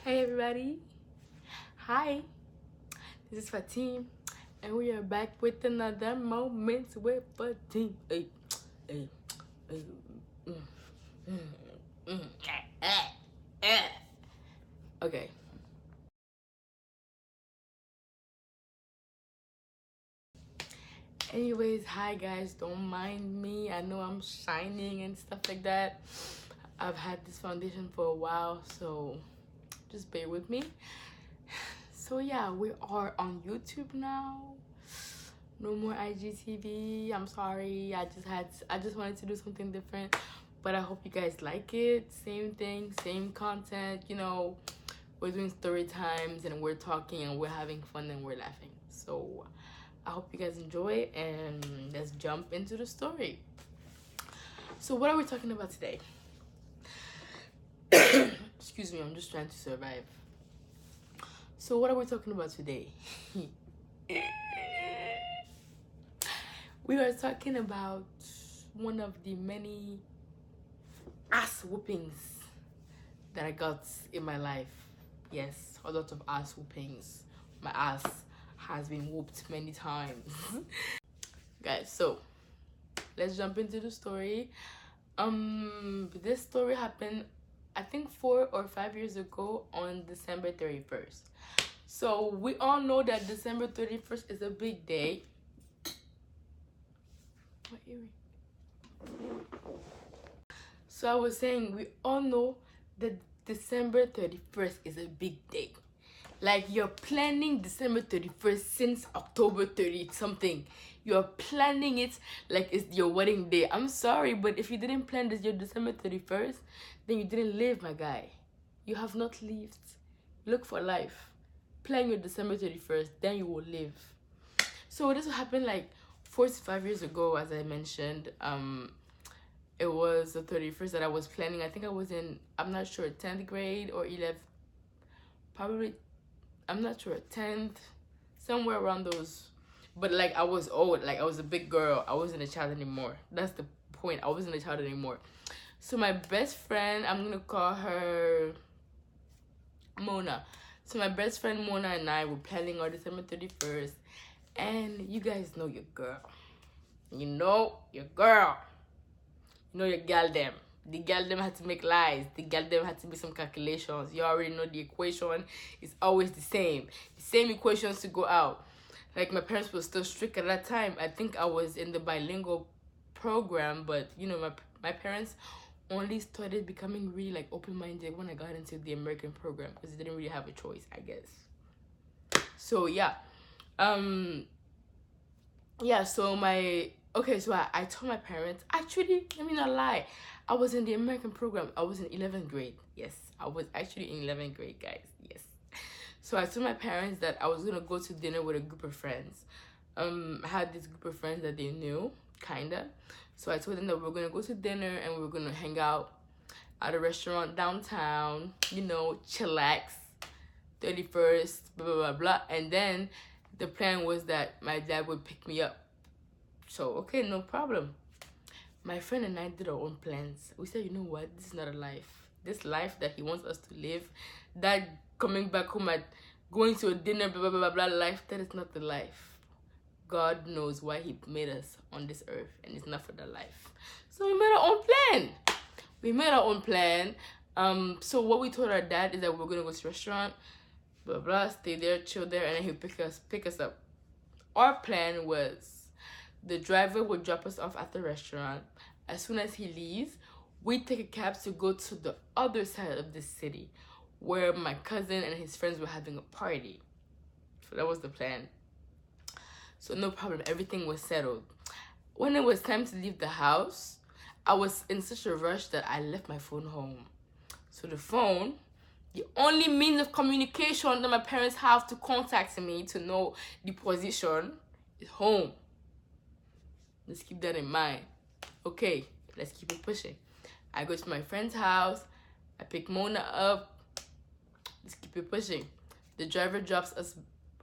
Hey everybody, hi, this is Fatim, and we are back with another Moments with Fatim. Hey, hey, hey, mm, mm, mm, Okay. Anyways, hi guys, don't mind me. I know I'm shining and stuff like that. I've had this foundation for a while, so just bear with me. So yeah, we are on YouTube now. No more IGTV. I'm sorry. I just wanted to do something different, but I hope you guys like it. Same thing, same content. We're doing story times and we're talking and we're having fun and we're laughing. So I hope you guys enjoy and let's jump into the story. So what are we talking about today? Excuse me, I'm just trying to survive. So what are we talking about today? We are talking about one of the many ass whoopings that I got in my life. Yes, a lot of ass whoopings. My ass has been whooped many times. Guys, so let's jump into the story. This story happened I think 4 or 5 years ago on December 31st. So we all know that December 31st is a big day. What eerie? So I was saying, we all know that December 31st is a big day. Like, you're planning December 31st since October 30th something. You're planning it like it's your wedding day. I'm sorry, but if you didn't plan this your December 31st, then you didn't live, my guy. You have not lived. Look for life. Plan your December 31st, then you will live. So this happened like 4 to 5 years ago, as I mentioned. It was the 31st that I was planning. I think I was in, I'm not sure, 10th grade or 11th. Probably, I'm not sure, 10th, somewhere around those. But like, I was old. Like, I was a big girl. I wasn't a child anymore. That's the point. I wasn't a child anymore. So my best friend, I'm going to call her Mona. So my best friend Mona and I were planning our December 31st. And you guys know your girl. You know your girl. You know your gal them. The gal them had to make lies. The gal them had to make some calculations. You already know the equation is always the same. The same equations to go out. Like, my parents were still strict at that time. I think I was in the bilingual program, but my parents only started becoming really like open-minded when I got into the American program, because they didn't really have a choice, I guess. So yeah. So I told my parents, actually, let me not lie, I was in the American program. I was in 11th grade. Yes, I was actually in 11th grade, guys. Yes. So I told my parents that I was gonna go to dinner with a group of friends. I had this group of friends that they knew, kinda. So I told them that we were gonna go to dinner and we were gonna hang out at a restaurant downtown, chillax, 31st, blah blah blah blah. And then the plan was that my dad would pick me up. So, okay, no problem. My friend and I did our own plans. We said, you know what? This is not a life. This life that he wants us to live, that coming back home at going to a dinner, blah, blah, blah, blah, life, that is not the life. God knows why he made us on this earth, and it's not for the life. So we made our own plan. So what we told our dad is that we're going to go to a restaurant, blah, blah, stay there, chill there, and then he'll pick us up. Our plan was, the driver would drop us off at the restaurant. As soon as he leaves, we take a cab to go to the other side of the city, where my cousin and his friends were having a party. So that was the plan. So no problem, everything was settled. When it was time to leave the house, I was in such a rush that I left my phone home. So the phone, the only means of communication that my parents have to contact me to know the position, is home. Let's keep that in mind. Okay, let's keep it pushing. I go to my friend's house. I pick Mona up. Let's keep it pushing. The driver drops us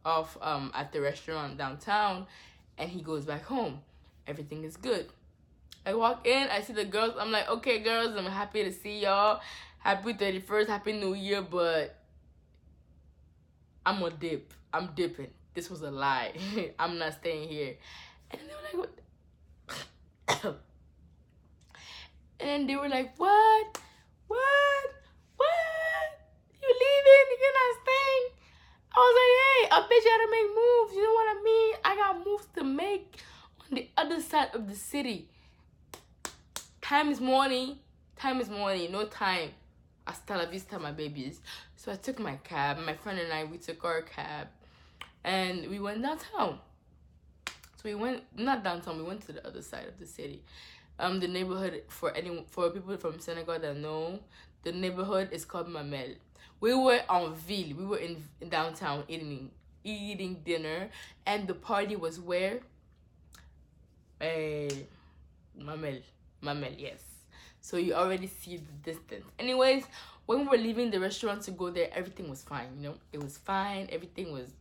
off at the restaurant downtown, and he goes back home. Everything is good. I walk in. I see the girls. I'm like, okay, girls, I'm happy to see y'all. Happy 31st. Happy New Year. But I'm gonna dip. I'm dipping. This was a lie. I'm not staying here. And they were like, what? And they were like, what? What? What? You leaving? You're not staying? I was like, hey, I bet you had to make moves. You know what I mean? I got moves to make on the other side of the city. Time is money. Time is money. No time. Hasta la vista, my babies. So I took my cab. My friend and I, we took our cab. And we went downtown. So we went, not downtown, we went to the other side of the city. The neighborhood, for people from Senegal that know, the neighborhood is called Mamel. We were en ville. We were in downtown eating dinner. And the party was where? Mamel, yes. So you already see the distance. Anyways, when we were leaving the restaurant to go there, everything was fine, you know? It was fine. Everything was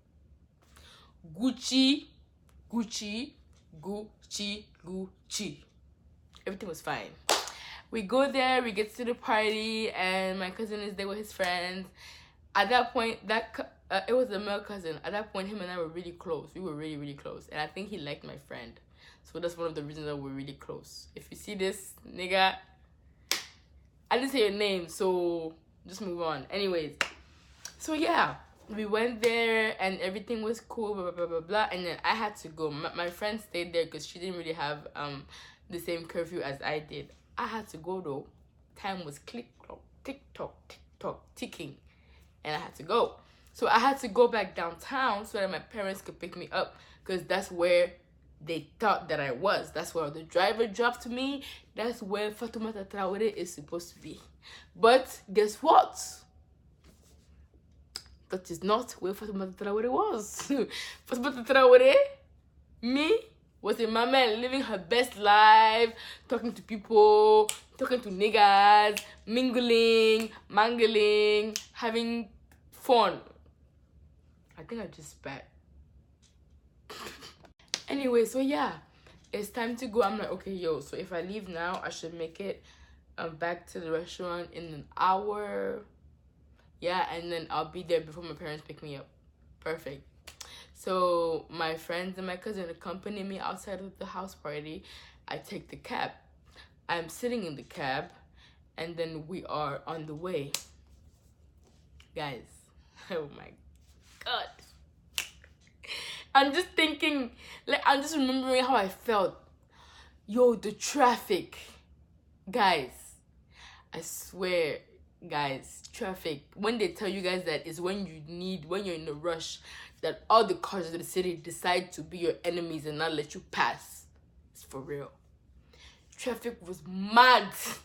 Gucci. Everything was fine. We go there, we get to the party, and my cousin is there with his friends. At that point, it was a male cousin. At that point, him and I were really close. We were really, really close. And I think he liked my friend. So that's one of the reasons that we're really close. If you see this, nigga, I didn't say your name, so just move on. Anyways, so yeah, we went there and everything was cool, blah, blah, blah, blah, blah. And then I had to go. My friend stayed there because she didn't really have the same curfew as I did. I had to go though. Time was tick-tock, ticking. And I had to go. So I had to go back downtown so that my parents could pick me up because that's where they thought that I was. That's where the driver dropped me. That's where Fatoumata Traoré is supposed to be. But guess what? That is not where Fatoumata Traoré was. Fatoumata Traoré, me, was in Mamel, living her best life, talking to people, talking to niggas, mangling, having fun. I think I just spat. Anyway, so yeah, it's time to go. I'm like, okay, yo, so if I leave now, I should make it back to the restaurant in an hour. Yeah, and then I'll be there before my parents pick me up. Perfect. So my friends and my cousin accompany me outside of the house party. I take the cab. I'm sitting in the cab, and then we are on the way. Guys, oh my God. I'm just thinking, like, I'm just remembering how I felt. Yo, the traffic. Guys, I swear, guys, traffic. When they tell you guys that is when you're in a rush, that all the cars of the city decide to be your enemies and not let you pass. It's for real. Traffic was mad. It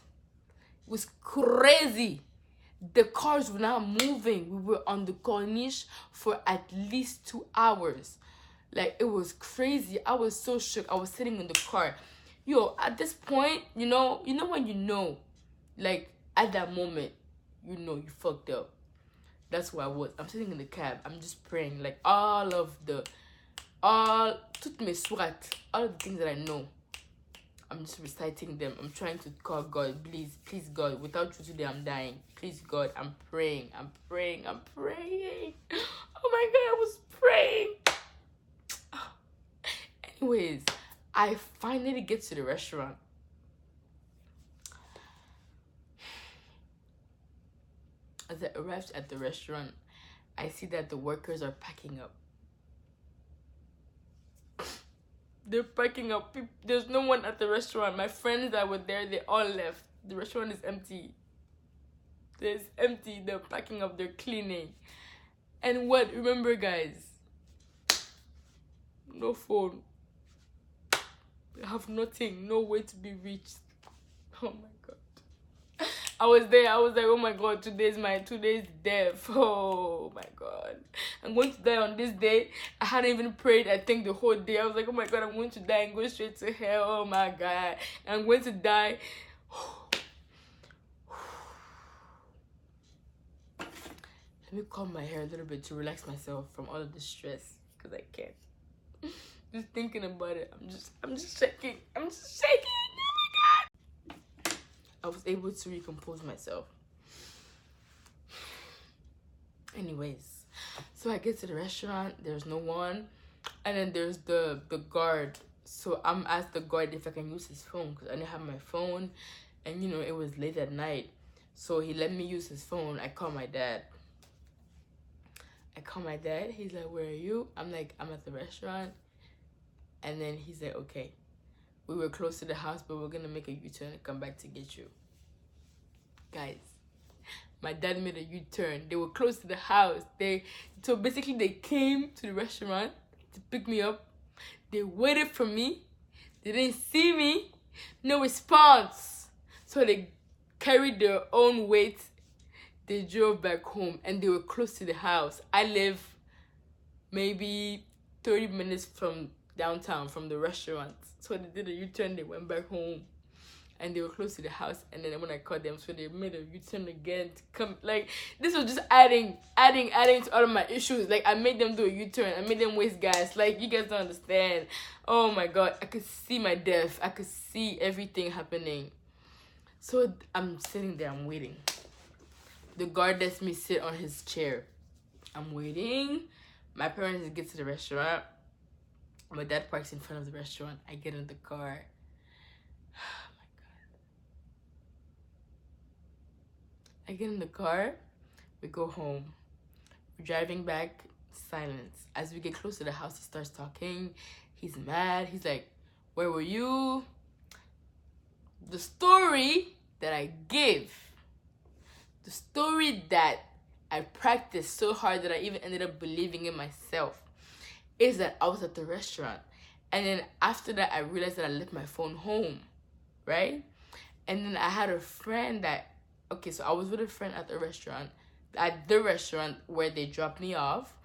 was crazy. The cars were not moving. We were on the corniche for at least 2 hours. Like, it was crazy. I was so shook. I was sitting in the car. Yo, at this point, you know when you know, like, at that moment, you know you fucked up. That's where I was. I'm sitting in the cab. I'm just praying. Like, toutes mes sourates, all of the things that I know, I'm just reciting them. I'm trying to call God. Please, God, without you today, I'm dying. Please, God, I'm praying. Oh my God, I was praying. Anyways, I finally get to the restaurant. As I arrived at the restaurant, I see that the workers are packing up. They're packing up. There's no one at the restaurant. My friends that were there, they all left. The restaurant is empty. It's empty. They're packing up. They're cleaning. And what? Remember, guys, no phone. They have nothing. No way to be reached. Oh my God. I was there. I was like, oh my God, today's death. Oh my God. I'm going to die on this day. I hadn't even prayed, I think, the whole day. I was like, oh my God, I'm going to die and go straight to hell. Oh my God. I'm going to die. Let me comb my hair a little bit to relax myself from all of the stress, because I can't. Just thinking about it, I'm just shaking. Oh my God. I was able to recompose myself. Anyways, So I get to the restaurant, there's no one. And then there's the guard. So I'm asked the guard if I can use his phone because I didn't have my phone. And, it was late at night. So he let me use his phone. I call my dad. He's like, where are you? I'm like, I'm at the restaurant. And then he's like, okay. We were close to the house, but we're going to make a U-turn and come back to get you. Guys, my dad made a U-turn. They were close to the house. So basically they came to the restaurant to pick me up. They waited for me. They didn't see me. No response. So they carried their own weight. They drove back home and they were close to the house. I live maybe 30 minutes from downtown, from the restaurant. So they did a U-turn, they went back home and they were close to the house. And then when I called them, so they made a U-turn again to come. Like, this was just adding to all of my issues. Like, I made them do a U-turn. I made them waste gas. Like, you guys don't understand. Oh my God, I could see my death. I could see everything happening. So I'm sitting there, I'm waiting. The guard lets me sit on his chair. I'm waiting. My parents get to the restaurant. My dad parks in front of the restaurant. I get in the car. Oh my God. I get in the car. We go home. We're driving back. Silence. As we get close to the house, he starts talking. He's mad. He's like, where were you? The story that I give, the story that I practiced so hard that I even ended up believing in myself, is that I was at the restaurant. And then after that, I realized that I left my phone home, right? And then I had a friend so I was with a friend at the restaurant where they dropped me off,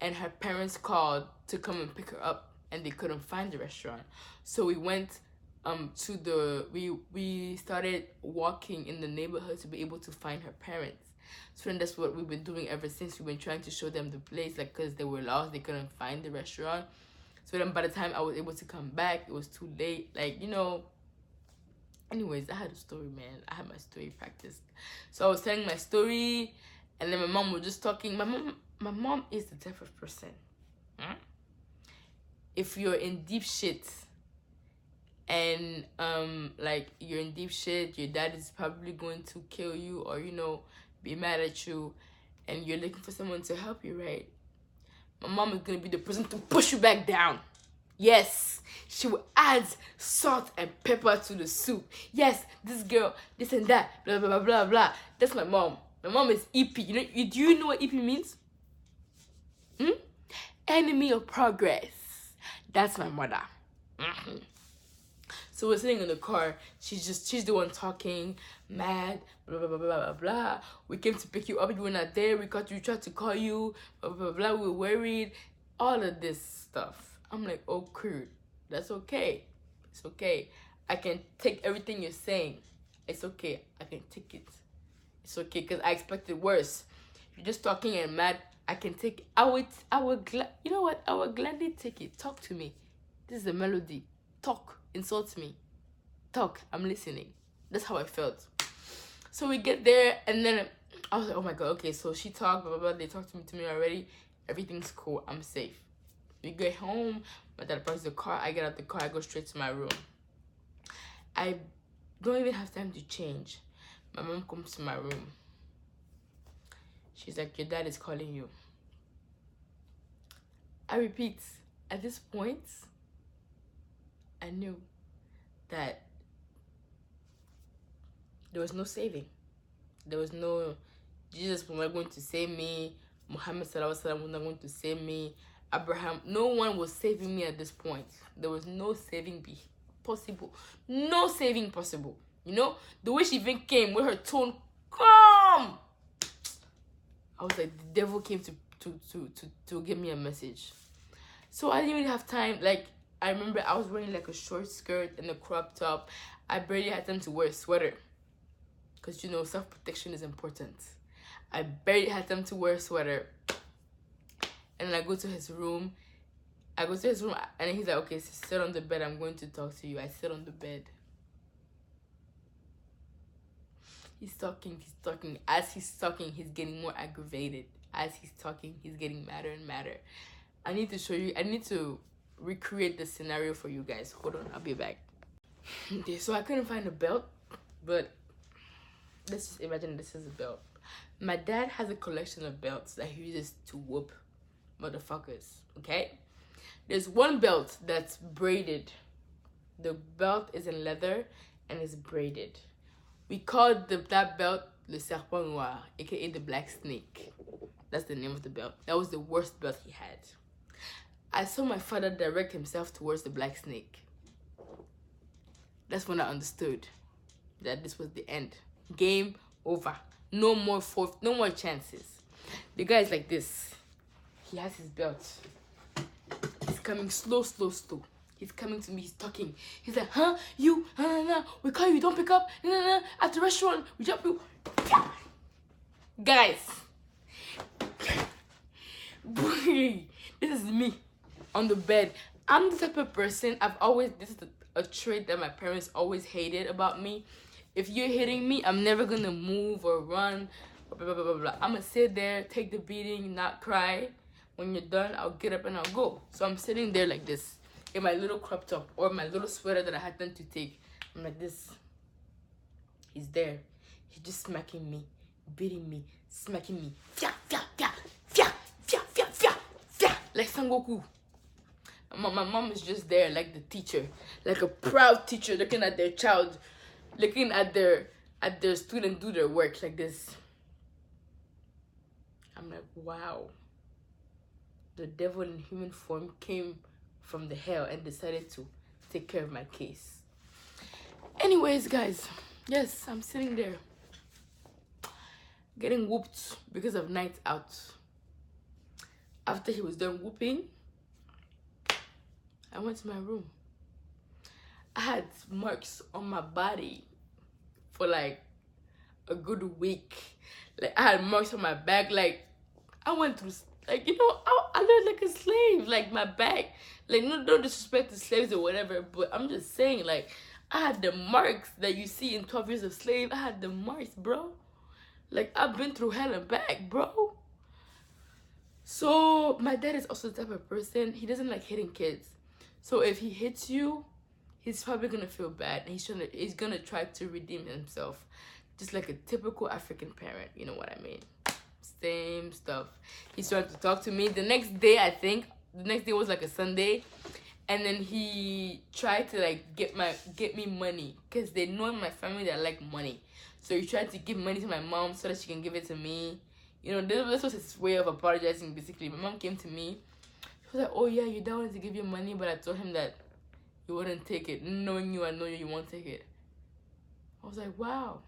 and her parents called to come and pick her up, and they couldn't find the restaurant. So we went we started walking in the neighborhood to be able to find her parents. So then that's what we've been doing ever since. We've been trying to show them the place, like, because they were lost, they couldn't find the restaurant. So then by the time I was able to come back, it was too late. Like, anyways, I had a story, man. I had my story practiced. So I was telling my story, and then my mom was just talking. My mom is the type of person. If you're in deep shit, and like, you're in deep shit, your dad is probably going to kill you or be mad at you, and you're looking for someone to help you, right? My mom is gonna be the person to push you back down. Yes, she will add salt and pepper to the soup. Yes, this girl, this and that, blah blah blah blah blah. That's my mom. My mom is EP. Do you know what EP means? Enemy of progress. That's my mother. So we're sitting in the car. She's the one talking, mad, blah blah blah blah blah blah. We came to pick you up. You were not there. We tried to call you, blah blah blah. We were worried. All of this stuff. I'm like, oh, crude. That's okay. It's okay. I can take everything you're saying. It's okay. I can take it. It's okay, because I expected worse. You're just talking and mad. I can take it. You know what? I would gladly take it. Talk to me. This is a melody. Talk. Insult me. Talk. I'm listening. That's how I felt. So we get there, and then I was like, oh my God, okay, so she talked, blah, blah, blah. They talked to me already. Everything's cool. I'm safe. We get home. My dad parks the car. I get out the car. I go straight to my room. I don't even have time to change. My mom comes to my room. She's like, your dad is calling you. I repeat, at this point, I knew that there was no saving. There was no, Jesus was not going to save me. Muhammad Sallallahu Alaihi Wasallam was not going to save me. Abraham, no one was saving me at this point. There was no saving possible. No saving possible. The way she even came with her tone, come. I was like, the devil came to give me a message. So I didn't really have time. Like, I remember I was wearing like a short skirt and a crop top. I barely had time to wear a sweater. Because, self-protection is important. I barely had time to wear a sweater. And then I go to his room. And then he's like, okay, so sit on the bed. I'm going to talk to you. I sit on the bed. He's talking, he's talking. As he's talking, he's getting more aggravated. As he's talking, he's getting madder and madder. I need to show you, I need to recreate the scenario for you guys. Hold on, I'll be back. Okay, so I couldn't find a belt, but let's just imagine this is a belt. My dad has a collection of belts that he uses to whoop motherfuckers, okay? There's one belt that's braided. The belt is in leather and is braided. We called that belt Le Serpent Noir, aka the Black Snake. That's the name of the belt. That was the worst belt he had. I saw my father direct himself towards the Black Snake. That's when I understood that this was the end. Game over. No more chances. The guy is like this. He has his belt. He's coming slow. He's coming to me. He's talking. He's like, huh? You? No. We call you. Don't pick up. No. At the restaurant. We jump you. Guys. This is me on the bed. I'm the type of person, this is a trait that my parents always hated about me. If you're hitting me, I'm never gonna move or run or blah, blah, blah, blah. I'm gonna sit there, take the beating, not cry. When you're done, I'll get up and I'll go. So I'm sitting there like this in my little crop top or my little sweater that I had them to take. I'm like this. He's there. He's just smacking me, beating me, smacking me. Fya, fya, fya, fya, fya, fya, fya, fya. Like Sangoku. My mom is just there like the teacher, like a proud teacher looking at their child, looking at their student do their work like this. I'm like, wow. The devil in human form came from the hell and decided to take care of my case. Anyways, guys, yes, I'm sitting there getting whooped because of night out. After he was done whooping, I went to my room. I had marks on my body for like a good week. Like I had marks on my back. Like I went through, like, you know, I looked like a slave. Like my back, like no disrespect to slaves or whatever, but I'm just saying, like I had the marks that you see in 12 Years a Slave. I had the marks, bro. Like I've been through hell and back, bro. So my dad is also the type of person, he doesn't like hitting kids. So if he hits you, he's probably gonna feel bad, and he's gonna try to redeem himself, just like a typical African parent. You know what I mean? Same stuff. He's trying to talk to me. The next day was like a Sunday, and then he tried to like get me money, because they know in my family that I like money. So he tried to give money to my mom so that she can give it to me. You know, this was his way of apologizing. Basically, my mom came to me. She was like, "Oh yeah, your dad wanted to give you money, but I told him that you wouldn't take it. Knowing you, I know you won't take it." I was like, wow.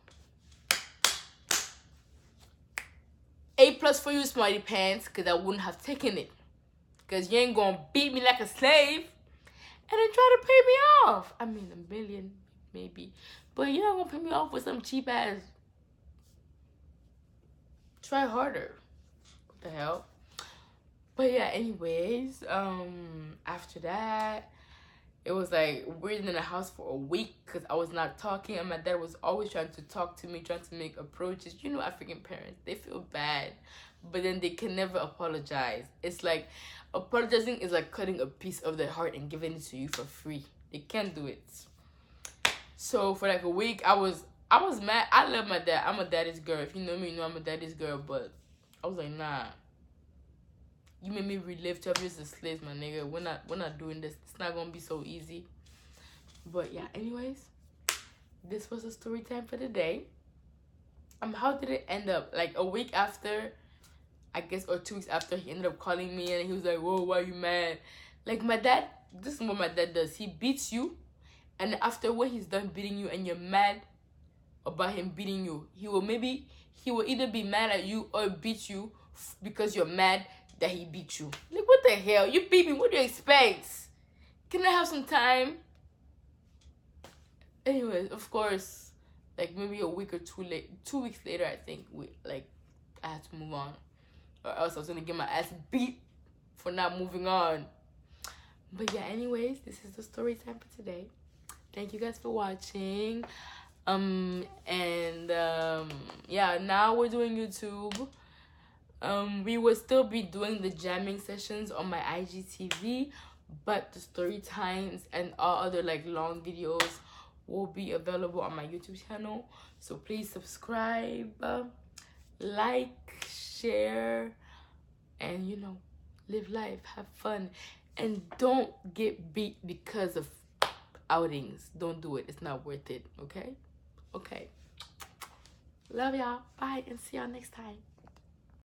A+ for you, smarty pants, because I wouldn't have taken it. Because you ain't going to beat me like a slave and then try to pay me off. I mean, $1 million, maybe. But you're not going to pay me off with some cheap ass. Try harder. What the hell? But yeah, anyways, after that, it was like weird in the house for a week because I was not talking, and my dad was always trying to talk to me, trying to make approaches. You know, African parents, they feel bad, but then they can never apologize. It's like apologizing is like cutting a piece of their heart and giving it to you for free. They can't do it. So for like a week, I was mad. I love my dad. I'm a daddy's girl. If you know me, you know I'm a daddy's girl. But I was like, nah. You made me relive 12 Years a Slave, my nigga. We're not doing this. It's not gonna be so easy. But yeah, anyways, this was a story time for the day. How did it end up? Like a week after, I guess, or 2 weeks after, he ended up calling me and he was like, "Whoa, why are you mad?" Like my dad, this is what my dad does. He beats you, and after when he's done beating you and you're mad about him beating you, he will either be mad at you or beat you because you're mad that he beat you. Like, what the hell? You beat me. What do you expect? Can I have some time? Anyways, of course, like maybe a week or 2 weeks later, I think I had to move on, or else I was gonna get my ass beat for not moving on. But yeah, anyways, this is the story time for today. Thank you guys for watching. Yeah, now we're doing YouTube. We will still be doing the jamming sessions on my IGTV, but the story times and all other like long videos will be available on my YouTube channel. So please subscribe, like, share, and live life, have fun, and don't get beat because of outings. Don't do it. It's not worth it. Okay. Love y'all. Bye, and see y'all next time.